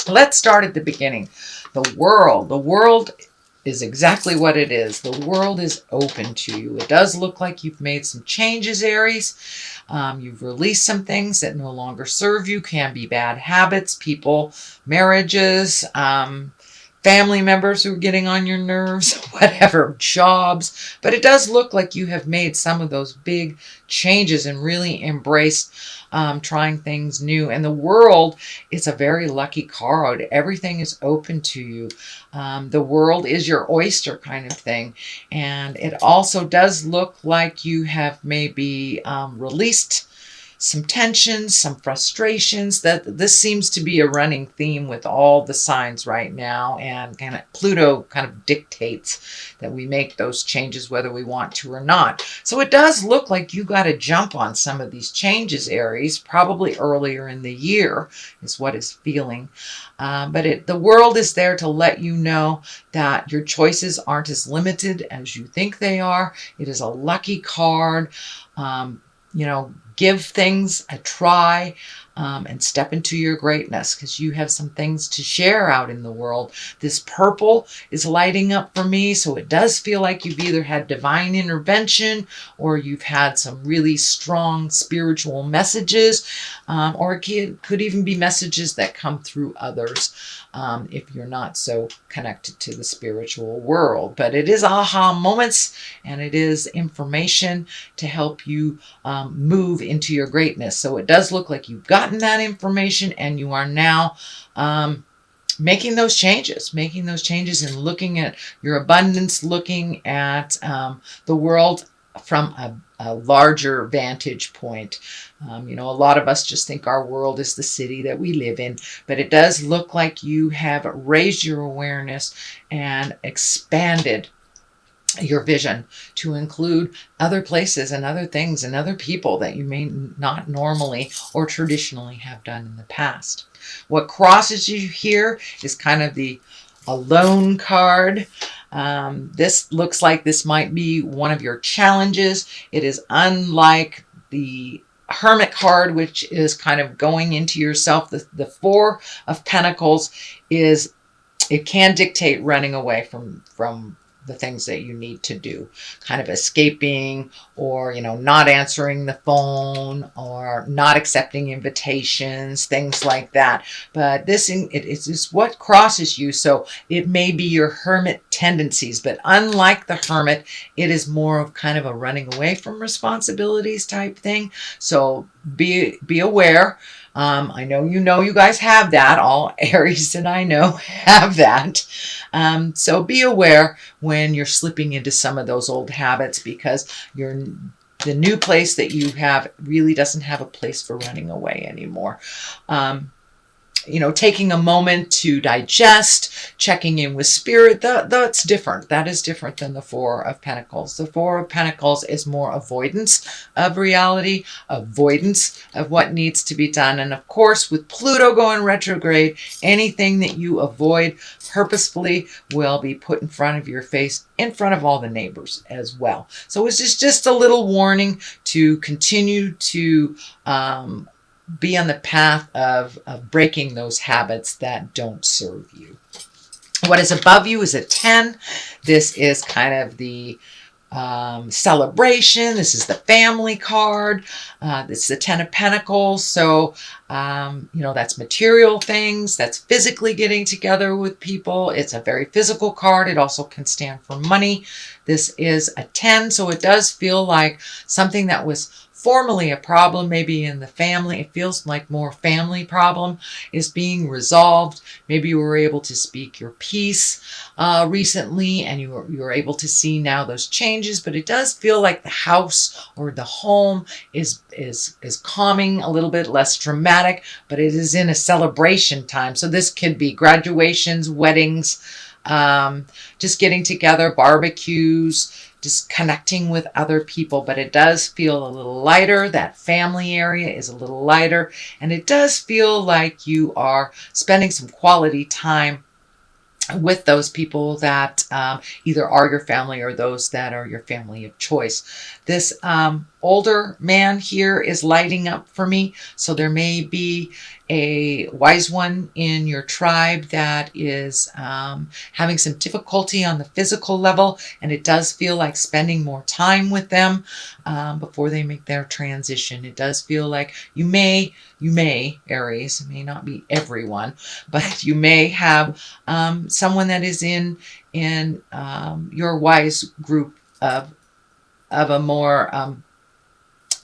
Let's start at the beginning. The world is exactly what it is. The world is open to you. It does look like you've made some changes, Aries. You've released some things that no longer serve you. Can be bad habits, people, marriages, family members who are getting on your nerves, whatever, jobs. But it does look like you have made some of those big changes and really embraced trying things new. And the world is a very lucky card. Everything is open to you. The world is your oyster kind of thing. And it also does look like you have maybe released some tensions, some frustrations. That this seems to be a running theme with all the signs right now, and kind of Pluto kind of dictates that we make those changes whether we want to or not. So it does look like you got to jump on some of these changes, Aries, probably earlier in the year is what is feeling. But the world is there to let you know that your choices aren't as limited as you think they are. It is a lucky card. Give things a try and step into your greatness, because you have some things to share out in the world. This purple is lighting up for me, so it does feel like you've either had divine intervention or you've had some really strong spiritual messages, or it could even be messages that come through others if you're not so connected to the spiritual world. But it is aha moments, and it is information to help you move into your greatness. So it does look like you've gotten that information, and you are now making those changes and looking at your abundance, looking at the world from a larger vantage point. A lot of us just think our world is the city that we live in, but it does look like you have raised your awareness and expanded your vision to include other places and other things and other people that you may not normally or traditionally have done in the past. What crosses you here is kind of the alone card. This looks like this might be one of your challenges. It is unlike the Hermit card, which is kind of going into yourself. The Four of Pentacles it can dictate running away from the things that you need to do, kind of escaping, or not answering the phone, or not accepting invitations, things like that. But this is what crosses you, so it may be your hermit tendencies, but unlike the hermit, it is more of kind of a running away from responsibilities type thing. So be aware. I know you guys have that. All Aries that I know have that. So be aware when you're slipping into some of those old habits, because the new place that you have really doesn't have a place for running away anymore. Taking a moment to digest, checking in with spirit, that's different. That is different than the Four of Pentacles. The Four of Pentacles is more avoidance of reality, avoidance of what needs to be done. And of course, with Pluto going retrograde, anything that you avoid purposefully will be put in front of your face, in front of all the neighbors as well. So it's just a little warning to continue to be on the path of breaking those habits that don't serve you. What is above you is a 10. This is kind of the celebration. This is the family card. This is the 10 of Pentacles. So, that's material things. That's physically getting together with people. It's a very physical card. It also can stand for money. This is a 10. So it does feel like something that was formerly a problem, maybe in the family. It feels like more family problem is being resolved. Maybe you were able to speak your piece recently, and you were able to see now those changes. But it does feel like the house or the home is calming, a little bit less dramatic, but it is in a celebration time. So this could be graduations, weddings, just getting together, barbecues, just connecting with other people. But it does feel a little lighter. That family area is a little lighter. And it does feel like you are spending some quality time with those people that either are your family or those that are your family of choice. This older man here is lighting up for me. So there may be a wise one in your tribe that is having some difficulty on the physical level, and it does feel like spending more time with them before they make their transition. It does feel like you may, Aries, it may not be everyone, but you may have someone that is in your wise group of a more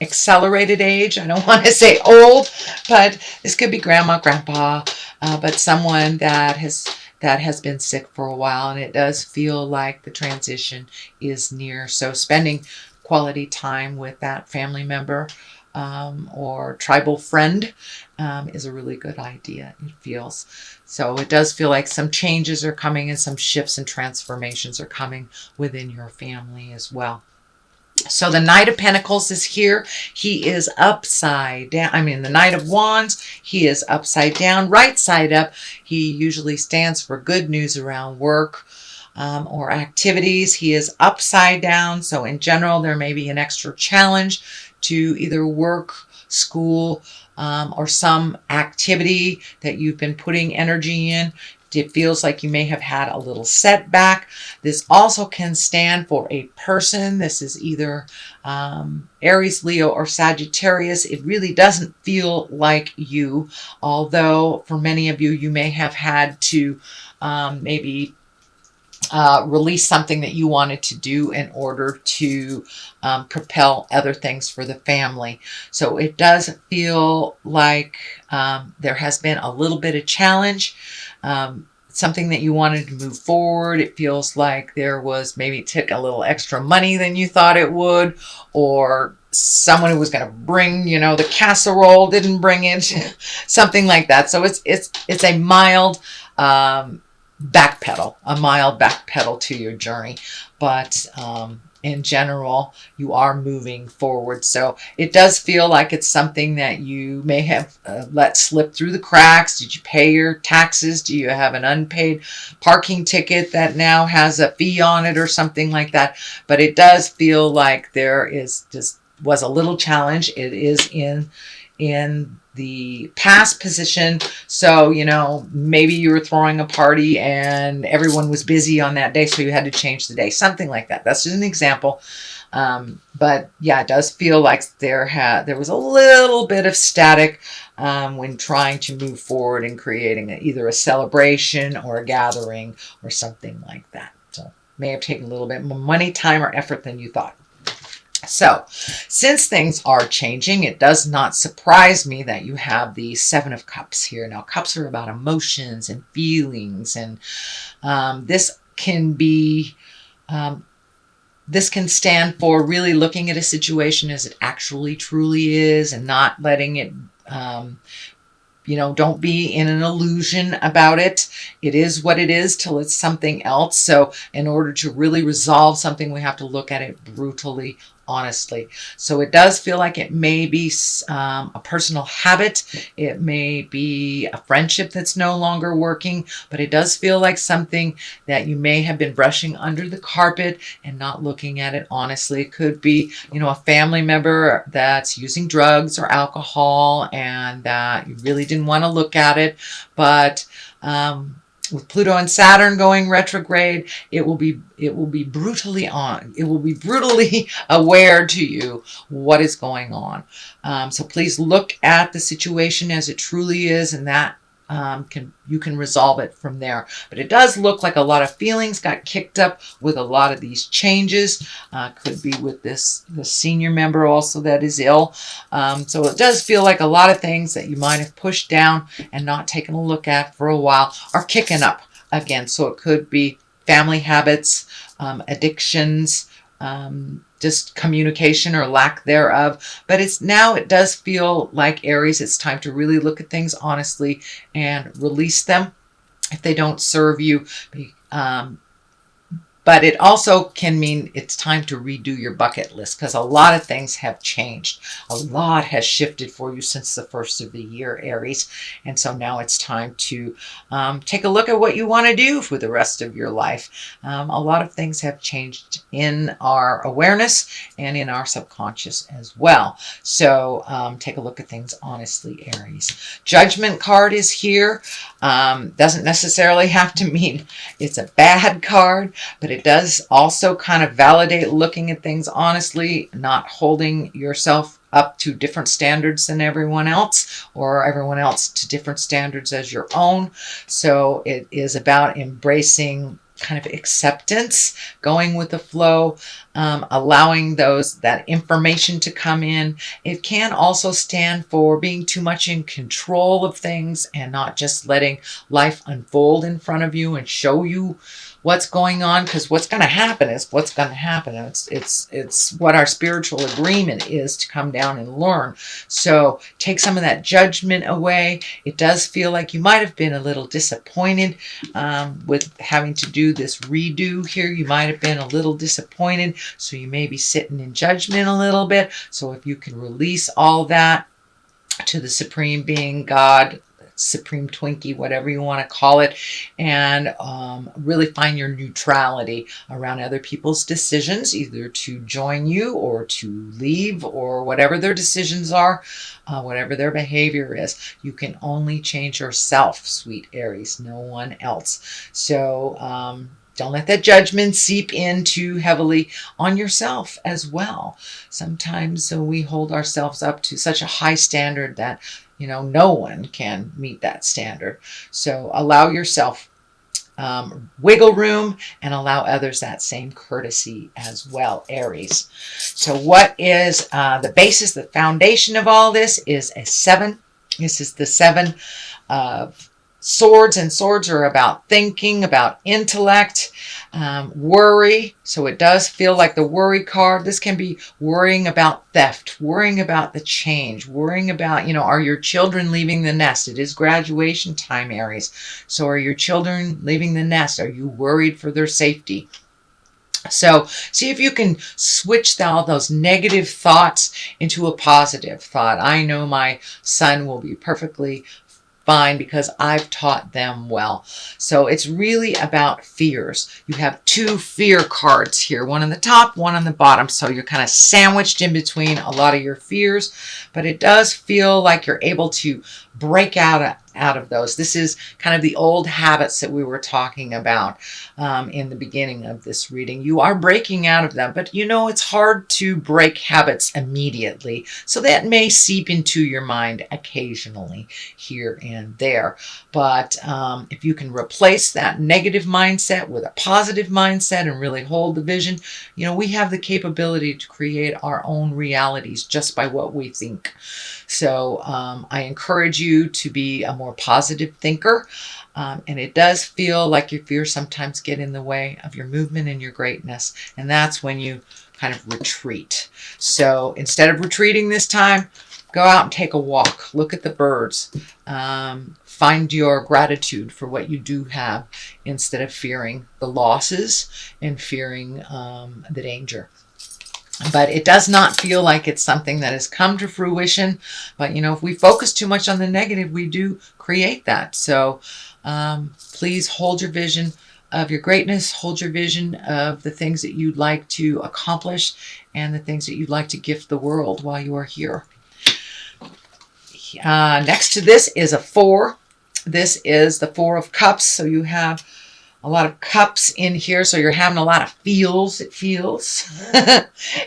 accelerated age. I don't want to say old, but this could be grandma, grandpa, but someone that has been sick for a while, and it does feel like the transition is near. So spending quality time with that family member or tribal friend is a really good idea, it feels. So it does feel like some changes are coming and some shifts and transformations are coming within your family as well. So the Knight of Pentacles is here. He is upside down. I mean, the Knight of Wands, he is upside down, right side up. He usually stands for good news around work or activities. He is upside down. So in general, there may be an extra challenge to either work, school, or some activity that you've been putting energy in. It feels like you may have had a little setback. This also can stand for a person. This is either Aries, Leo, or Sagittarius. It really doesn't feel like you, although for many of you, you may have had to maybe release something that you wanted to do in order to propel other things for the family. So it does feel like there has been a little bit of challenge. Something that you wanted to move forward. It feels like there was, maybe it took a little extra money than you thought it would, or someone who was going to bring, the casserole didn't bring it, something like that. So it's a mild backpedal to your journey, but in general, you are moving forward. So it does feel like it's something that you may have let slip through the cracks. Did you pay your taxes? Do you have an unpaid parking ticket that now has a fee on it or something like that? But it does feel like there was a little challenge. It is in the past position. So, maybe you were throwing a party and everyone was busy on that day, so you had to change the day, something like that. That's just an example. But yeah, it does feel like there was a little bit of static when trying to move forward and creating either a celebration or a gathering or something like that. So may have taken a little bit more money, time, or effort than you thought. So, since things are changing, it does not surprise me that you have the Seven of Cups here. Now, cups are about emotions and feelings, and this can stand for really looking at a situation as it actually truly is, and not letting it don't be in an illusion about it. It is what it is till it's something else. So in order to really resolve something, we have to look at it brutally, honestly. So it does feel like it may be a personal habit. It may be a friendship that's no longer working, but it does feel like something that you may have been brushing under the carpet and not looking at it honestly. It could be, a family member that's using drugs or alcohol and that you really didn't want to look at it, but with Pluto and Saturn going retrograde, it will be brutally aware to you what is going on. So please look at the situation as it truly is, and that you can resolve it from there. But it does look like a lot of feelings got kicked up with a lot of these changes. Could be with the senior member also that is ill. So it does feel like a lot of things that you might have pushed down and not taken a look at for a while are kicking up again. So it could be family habits, addictions, just communication or lack thereof. But it does feel like, Aries, it's time to really look at things honestly and release them if they don't serve you. But it also can mean it's time to redo your bucket list, because a lot of things have changed. A lot has shifted for you since the first of the year, Aries. And so now it's time to take a look at what you want to do for the rest of your life. A lot of things have changed in our awareness and in our subconscious as well. So take a look at things honestly, Aries. Judgment card is here. Doesn't necessarily have to mean it's a bad card, but it does also kind of validate looking at things honestly, not holding yourself up to different standards than everyone else, or everyone else to different standards as your own. So it is about embracing kind of acceptance, going with the flow, allowing that information to come in. It can also stand for being too much in control of things and not just letting life unfold in front of you and show you what's going on, because what's going to happen is what's going to happen. It's what our spiritual agreement is, to come down and learn. So take some of that judgment away. It does feel like you might have been a little disappointed with having to do this redo here. You might have been a little disappointed, so you may be sitting in judgment a little bit. So if you can release all that to the Supreme Being, God, Supreme Twinkie, whatever you want to call it, and really find your neutrality around other people's decisions, either to join you or to leave, or whatever their decisions are, whatever their behavior is. You can only change yourself, sweet Aries, no one else. So don't let that judgment seep in too heavily on yourself as well. Sometimes we hold ourselves up to such a high standard that no one can meet that standard. So allow yourself wiggle room, and allow others that same courtesy as well, Aries. So what is the basis, the foundation of all this is a 7. This is the 7 of swords, and swords are about thinking, about intellect, worry. So it does feel like the worry card. This can be worrying about theft, worrying about the change, worrying about, are your children leaving the nest? It is graduation time, Aries. So are your children leaving the nest? Are you worried for their safety? So see if you can switch all those negative thoughts into a positive thought. I know my son will be perfectly fine because I've taught them well. So it's really about fears. You have 2 fear cards here, one on the top, one on the bottom. So you're kind of sandwiched in between a lot of your fears, but it does feel like you're able to break out of those. This is kind of the old habits that we were talking about in the beginning of this reading. You are breaking out of them, but it's hard to break habits immediately. So that may seep into your mind occasionally here and there. But if you can replace that negative mindset with a positive mindset and really hold the vision, we have the capability to create our own realities just by what we think. So I encourage you to be a more positive thinker. And it does feel like your fears sometimes get in the way of your movement and your greatness. And that's when you kind of retreat. So instead of retreating this time, go out and take a walk. Look at the birds. Find your gratitude for what you do have, instead of fearing the losses and fearing the danger. But it does not feel like it's something that has come to fruition. But, if we focus too much on the negative, we do create that. So please hold your vision of your greatness. Hold your vision of the things that you'd like to accomplish and the things that you'd like to gift the world while you are here. Next to this is a 4. This is the 4 of Cups. So you have a lot of cups in here, so you're having a lot of feels, it feels,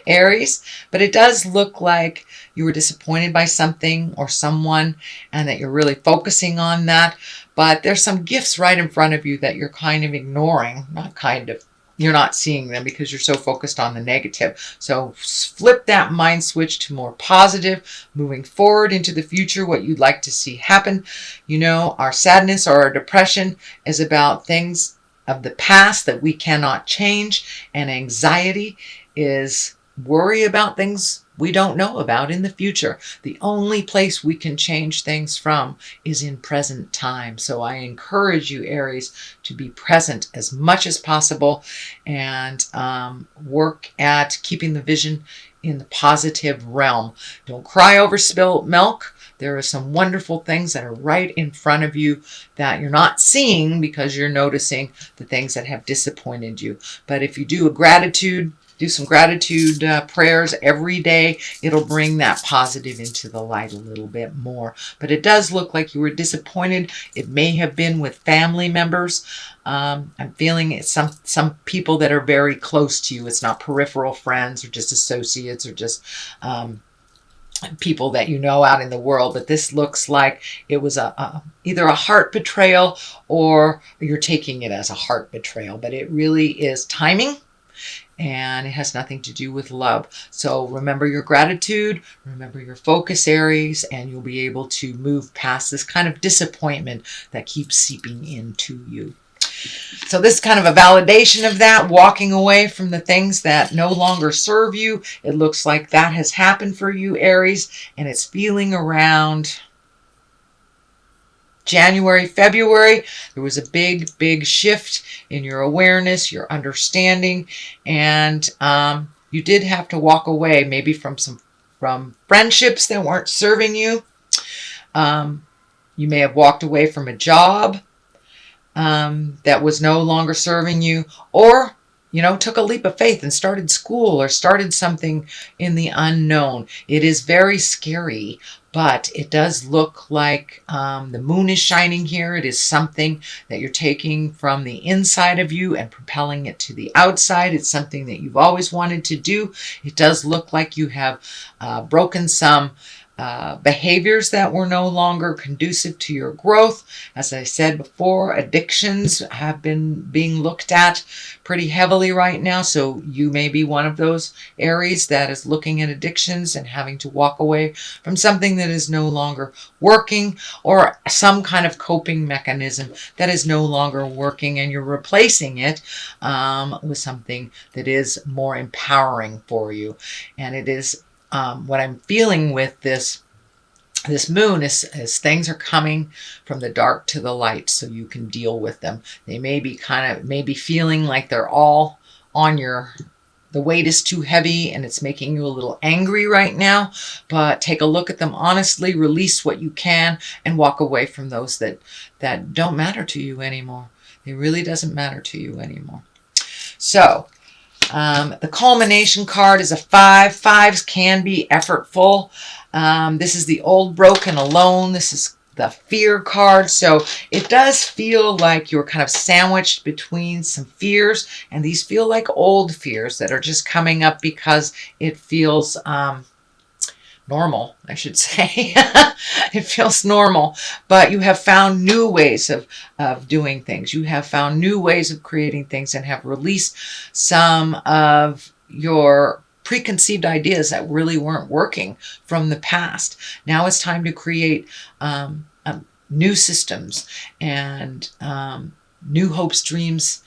Aries. But it does look like you were disappointed by something or someone, and that you're really focusing on that. But there's some gifts right in front of you that you're kind of ignoring. You're not seeing them because you're so focused on the negative. So flip that mind switch to more positive, moving forward into the future, what you'd like to see happen. Our sadness or our depression is about things of the past that we cannot change, and anxiety is worry about things we don't know about in the future. The only place we can change things from is in present time. So I encourage you, Aries, to be present as much as possible and work at keeping the vision in the positive realm. Don't cry over spilt milk. There are some wonderful things that are right in front of you that you're not seeing because you're noticing the things that have disappointed you. But if you do some gratitude prayers every day, it'll bring that positive into the light a little bit more. But it does look like you were disappointed. It may have been with family members. I'm feeling it's some people that are very close to you. It's not peripheral friends or just associates or just people that you know out in the world, but this looks like it was either a heart betrayal or you're taking it as a heart betrayal, but it really is timing and it has nothing to do with love. So remember your gratitude, remember your focus, Aries, and you'll be able to move past this kind of disappointment that keeps seeping into you. So this is kind of a validation of that, walking away from the things that no longer serve you. It looks like that has happened for you, Aries, and it's feeling around January, February. There was a big shift in your awareness, your understanding, and you did have to walk away maybe from friendships that weren't serving you. You may have walked away from a job that was no longer serving you, or took a leap of faith and started school or started something in the unknown. It is very scary, but it does look like the moon is shining here. It is something that you're taking from the inside of you and propelling it to the outside. It's something that you've always wanted to do. It does look like you have broken some behaviors that were no longer conducive to your growth. As I said before, addictions have been being looked at pretty heavily right now. So you may be one of those Aries that is looking at addictions and having to walk away from something that is no longer working, or some kind of coping mechanism that is no longer working, and you're replacing it with something that is more empowering for you. And it is what I'm feeling with this moon is things are coming from the dark to the light, so you can deal with them. They may be feeling like they're all on the weight is too heavy and it's making you a little angry right now, but take a look at them honestly, release what you can, and walk away from those that don't matter to you anymore. It really doesn't matter to you anymore. So the culmination card is a 5. 5s can be effortful. This is the old, broken, alone. This is the fear card. So it does feel like you're kind of sandwiched between some fears, and these feel like old fears that are just coming up because it feels normal, I should say. It feels normal, but you have found new ways of doing things. You have found new ways of creating things and have released some of your preconceived ideas that really weren't working from the past. Now it's time to create new systems and new hopes, dreams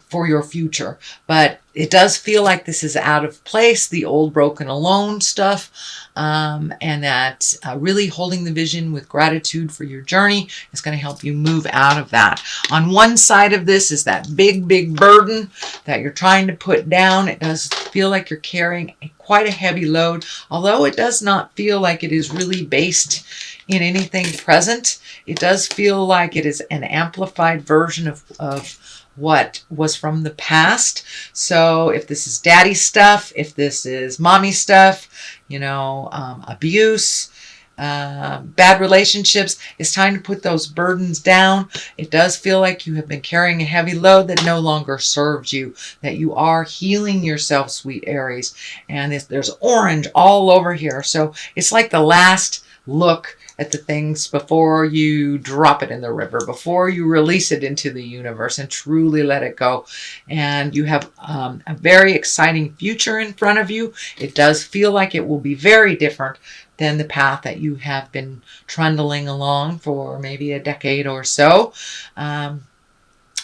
for your future. But it does feel like this is out of place, the old, broken, alone stuff, and that really holding the vision with gratitude for your journey is going to help you move out of that. On one side of this is that big burden that you're trying to put down. It does feel like you're carrying quite a heavy load, although it does not feel like it is really based in anything present. It does feel like it is an amplified version of what was from the past. So if this is daddy stuff, if this is mommy stuff, abuse, bad relationships, it's time to put those burdens down. It does feel like you have been carrying a heavy load that no longer serves you, that you are healing yourself, sweet Aries. And there's orange all over here. So it's like the last look at the things before you drop it in the river, before you release it into the universe and truly let it go. And you have a very exciting future in front of you. It does feel like it will be very different than the path that you have been trundling along for maybe a decade or so.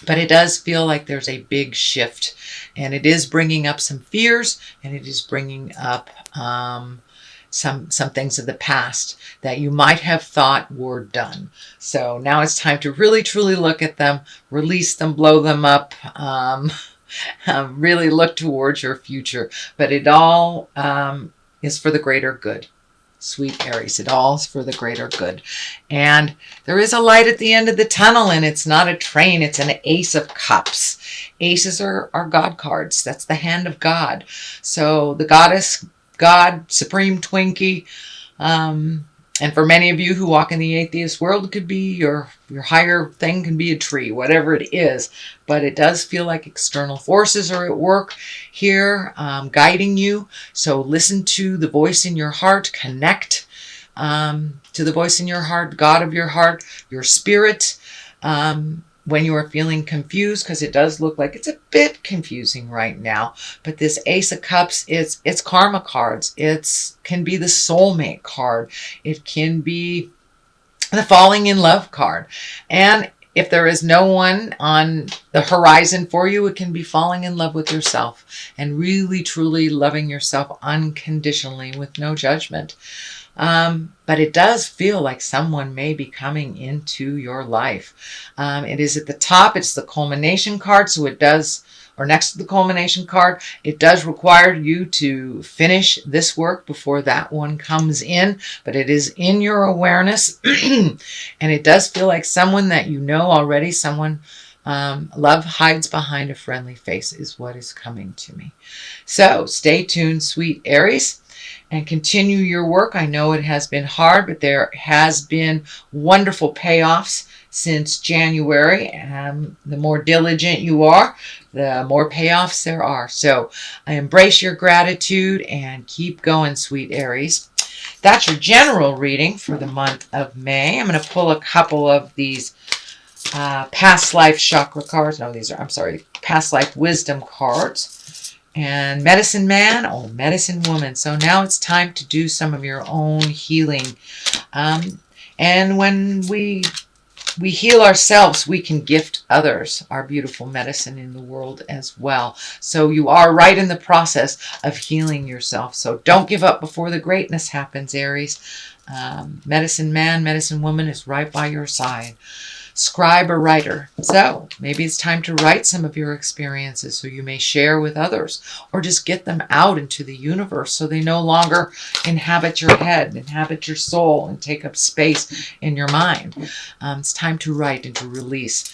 But it does feel like there's a big shift, and it is bringing up some fears, and it is bringing up some things of the past that you might have thought were done. So now it's time to really truly look at them, release them, blow them up, really look towards your future. But it all is for the greater good. Sweet Aries, it all is for the greater good. And there is a light at the end of the tunnel, and it's not a train, it's an Ace of Cups. Aces are God cards. That's the hand of God. So the goddess, God, Supreme Twinkie, and for many of you who walk in the atheist world, it could be your higher thing, can be a tree, whatever it is. But it does feel like external forces are at work here, guiding you. So listen to the voice in your heart, connect to the voice in your heart, God of your heart, your spirit, when you are feeling confused, because it does look like it's a bit confusing right now. But this Ace of Cups, it's karma cards. It can be the soulmate card. It can be the falling in love card. And if there is no one on the horizon for you, it can be falling in love with yourself and really truly loving yourself unconditionally with no judgment. But it does feel like someone may be coming into your life. It is at the top. It's the culmination card. So it does, or next to the culmination card, it does require you to finish this work before that one comes in. But it is in your awareness. And it does feel like someone that you know already, someone love hides behind a friendly face is what is coming to me. So stay tuned, sweet Aries, and continue your work. I know it has been hard, but there has been wonderful payoffs since January. The more diligent you are, the more payoffs there are. So I embrace your gratitude and keep going, sweet Aries. That's your general reading for the month of May. I'm going to pull a couple of these past life chakra cards. No, these are, I'm sorry, past life wisdom cards. And medicine man or medicine woman. So now it's time to do some of your own healing. And when we heal ourselves, we can gift others our beautiful medicine in the world as well. So you are right in the process of healing yourself. So don't give up before the greatness happens, Aries. Medicine man, medicine woman is right by your side. Scribe or writer. So maybe it's time to write some of your experiences so you may share with others, or just get them out into the universe so they no longer inhabit your head, inhabit your soul, and take up space in your mind. It's time to write and to release.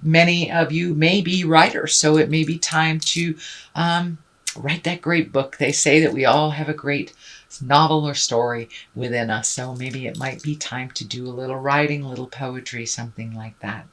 Many of you may be writers, so it may be time to write that great book. They say that we all have a great novel or story within us. So maybe it might be time to do a little writing, a little poetry, something like that.